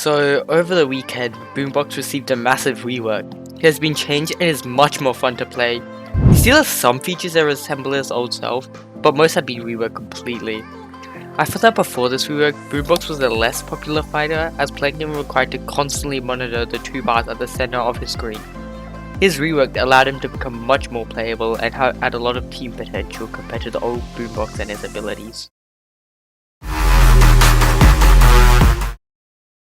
So, over the weekend, Boombox received a massive rework. It has been changed and is much more fun to play. It still has some features that resemble its old self, but most have been reworked completely. I thought that before this rework, Boombox was a less popular fighter, as playing him required to constantly monitor the two bars at the center of his screen. His rework allowed him to become much more playable and had a lot of team potential compared to the old Boombox and his abilities.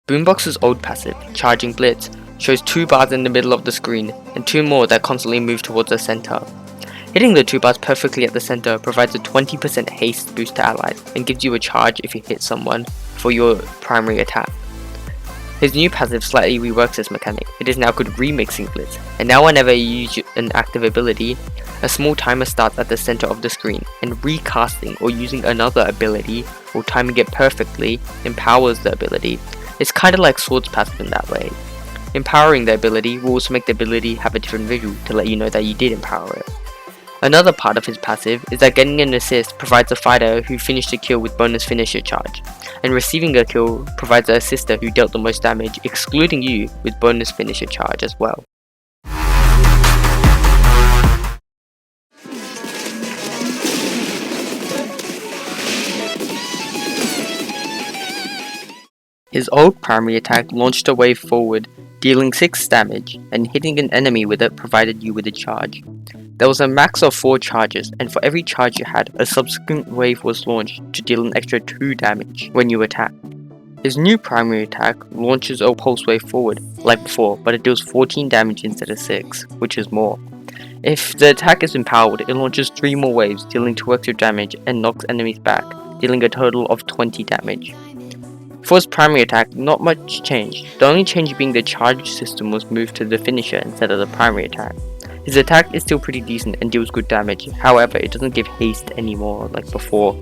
Boombox's old passive, Charging Blitz, shows two bars in the middle of the screen and two more that constantly move towards the center. Hitting the two bars perfectly at the center provides a 20% haste boost to allies and gives you a charge if you hit someone for your primary attack. His new passive slightly reworks this mechanic. It is now called Remixing Blitz, and now whenever you use an active ability, a small timer starts at the center of the screen, and recasting or using another ability or timing it perfectly empowers the ability. It's kinda like Sword's passive in that way. Empowering the ability will also make the ability have a different visual to let you know that you did empower it. Another part of his passive is that getting an assist provides a fighter who finished a kill with bonus finisher charge, and receiving a kill provides the assister who dealt the most damage, excluding you, with bonus finisher charge as well. His old primary attack launched a wave forward, dealing 6 damage, and hitting an enemy with it provided you with a charge. There was a max of 4 charges, and for every charge you had, a subsequent wave was launched to deal an extra 2 damage when you attacked. His new primary attack launches a pulse wave forward, like before, but it deals 14 damage instead of 6, which is more. If the attack is empowered, it launches 3 more waves, dealing 2 extra damage, and knocks enemies back, dealing a total of 20 damage. For his primary attack, not much changed. The only change being the charge system was moved to the finisher instead of the primary attack. His attack is still pretty decent and deals good damage, however it doesn't give haste anymore like before.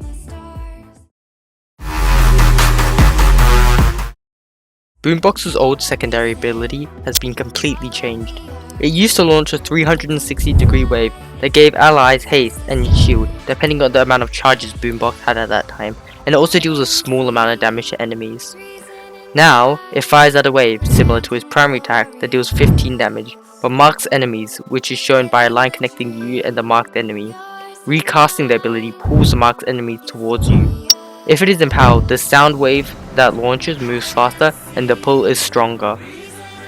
Boombox's old secondary ability has been completely changed. It used to launch a 360-degree wave that gave allies haste and shield depending on the amount of charges Boombox had at that time, and it also deals a small amount of damage to enemies. Now, it fires at a wave similar to his primary attack that deals 15 damage, but marks enemies, which is shown by a line connecting you and the marked enemy. Recasting the ability pulls the marked enemies towards you. If it is empowered, the sound wave that launches moves faster and the pull is stronger.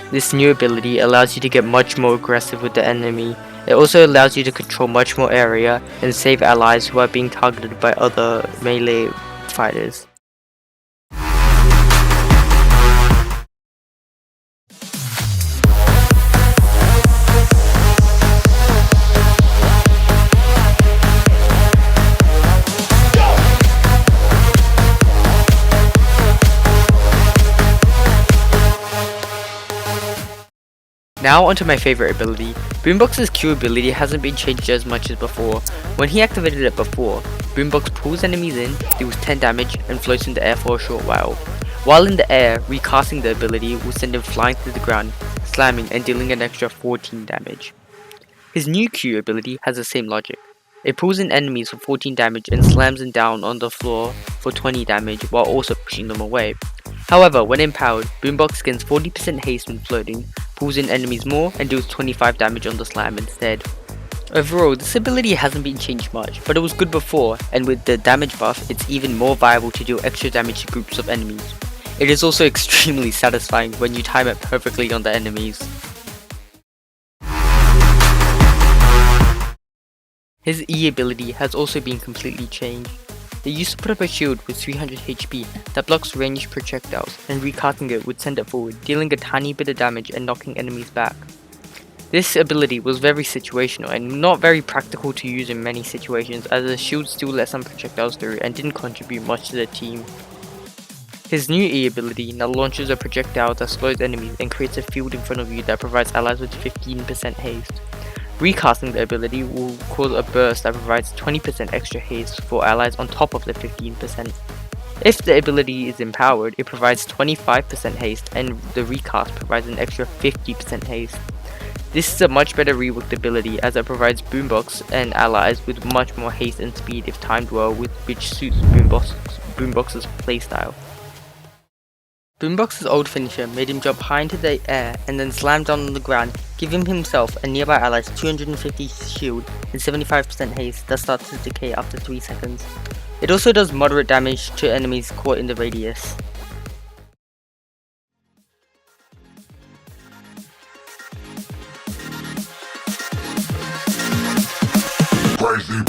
This new ability allows you to get much more aggressive with the enemy. It also allows you to control much more area and save allies who are being targeted by other melee fighters. Now onto my favorite ability. Boombox's Q ability hasn't been changed as much as before. When he activated it before, Boombox pulls enemies in, deals 10 damage, and floats in the air for a short while. While in the air, recasting the ability will send him flying through the ground, slamming and dealing an extra 14 damage. His new Q ability has the same logic. It pulls in enemies for 14 damage and slams them down on the floor for 20 damage while also pushing them away. However, when empowered, Boombox gains 40% haste when floating, pulls in enemies more, and deals 25 damage on the slam instead. Overall, this ability hasn't been changed much, but it was good before, and with the damage buff, it's even more viable to deal extra damage to groups of enemies. It is also extremely satisfying when you time it perfectly on the enemies. His E ability has also been completely changed. It used to put up a shield with 300 HP that blocks ranged projectiles, and recasting it would send it forward, dealing a tiny bit of damage and knocking enemies back. This ability was very situational and not very practical to use in many situations, as the shield still let some projectiles through and didn't contribute much to the team. His new E ability now launches a projectile that slows enemies and creates a field in front of you that provides allies with 15% haste. Recasting the ability will cause a burst that provides 20% extra haste for allies on top of the 15%. If the ability is empowered, it provides 25% haste, and the recast provides an extra 50% haste. This is a much better reworked ability, as it provides Boombox and allies with much more haste and speed if timed well, which suits Boombox's playstyle. Boombox's old finisher made him jump high into the air and then slam down on the ground, giving himself and nearby allies 250 shield and 75% haste that starts to decay after 3 seconds. It also does moderate damage to enemies caught in the radius. Crazy.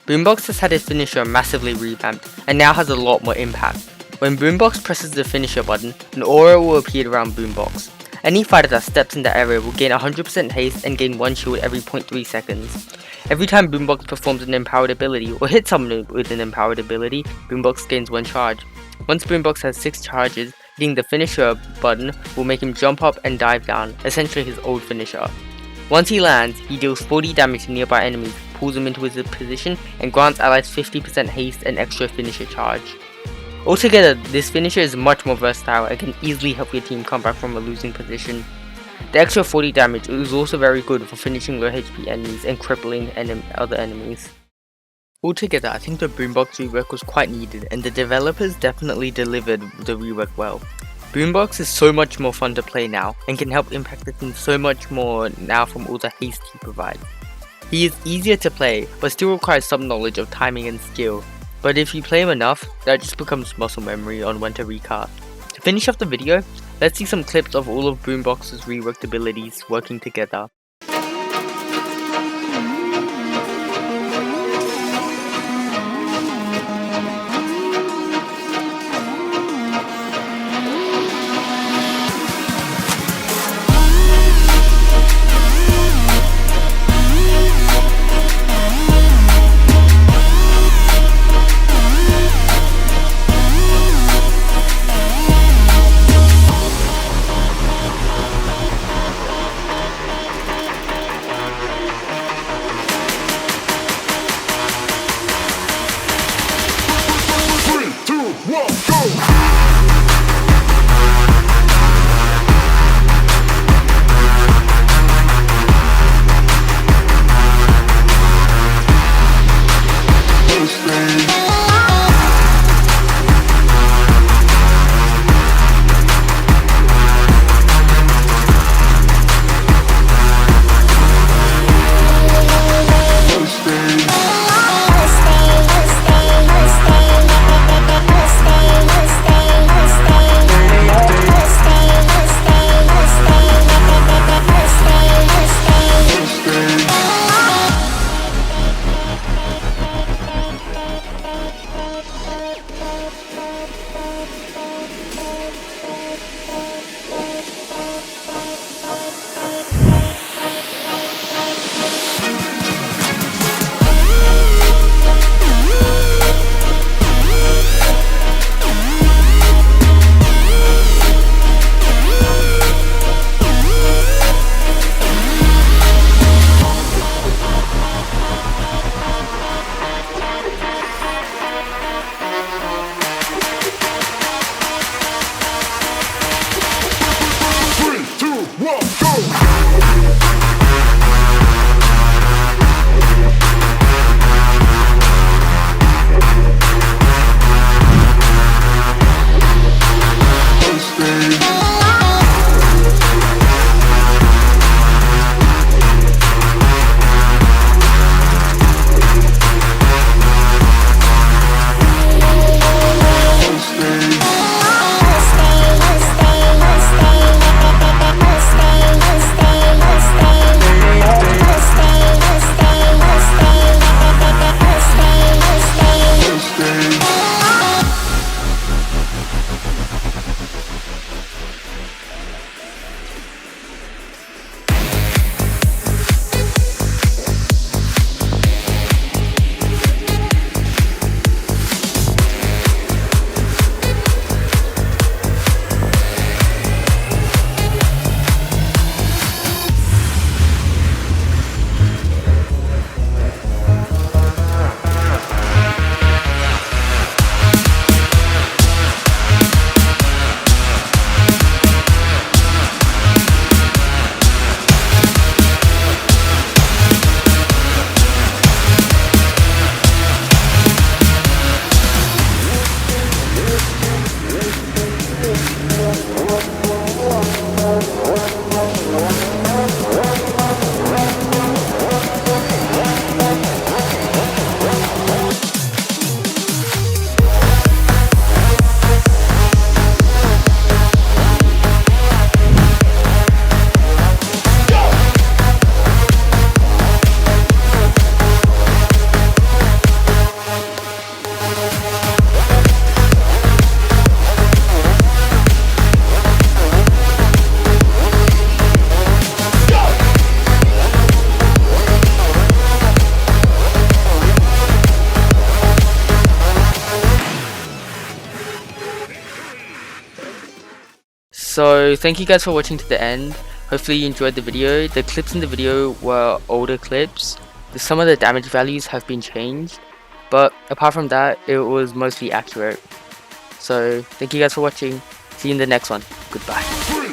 Boombox has had his finisher massively revamped and now has a lot more impact. When Boombox presses the finisher button, an aura will appear around Boombox. Any fighter that steps in the area will gain 100% haste and gain 1 shield every 0.3 seconds. Every time Boombox performs an empowered ability or hits someone with an empowered ability, Boombox gains 1 charge. Once Boombox has 6 charges, hitting the finisher button will make him jump up and dive down, essentially his old finisher. Once he lands, he deals 40 damage to nearby enemies, pulls them into his position, and grants allies 50% haste and extra finisher charge. Altogether, this finisher is much more versatile and can easily help your team come back from a losing position. The extra 40 damage is also very good for finishing low HP enemies and crippling other enemies. Altogether, I think the Boombox rework was quite needed and the developers definitely delivered the rework well. Boombox is so much more fun to play now and can help impact the team so much more now from all the haste he provides. He is easier to play but still requires some knowledge of timing and skill, but if you play him enough, that just becomes muscle memory on when to recast. To finish off the video, let's see some clips of all of Boombox's reworked abilities working together. So thank you guys for watching to the end. Hopefully you enjoyed the video. The clips in the video were older clips. Some of the damage values have been changed, but apart from that, it was mostly accurate. So thank you guys for watching. See you in the next one. Goodbye.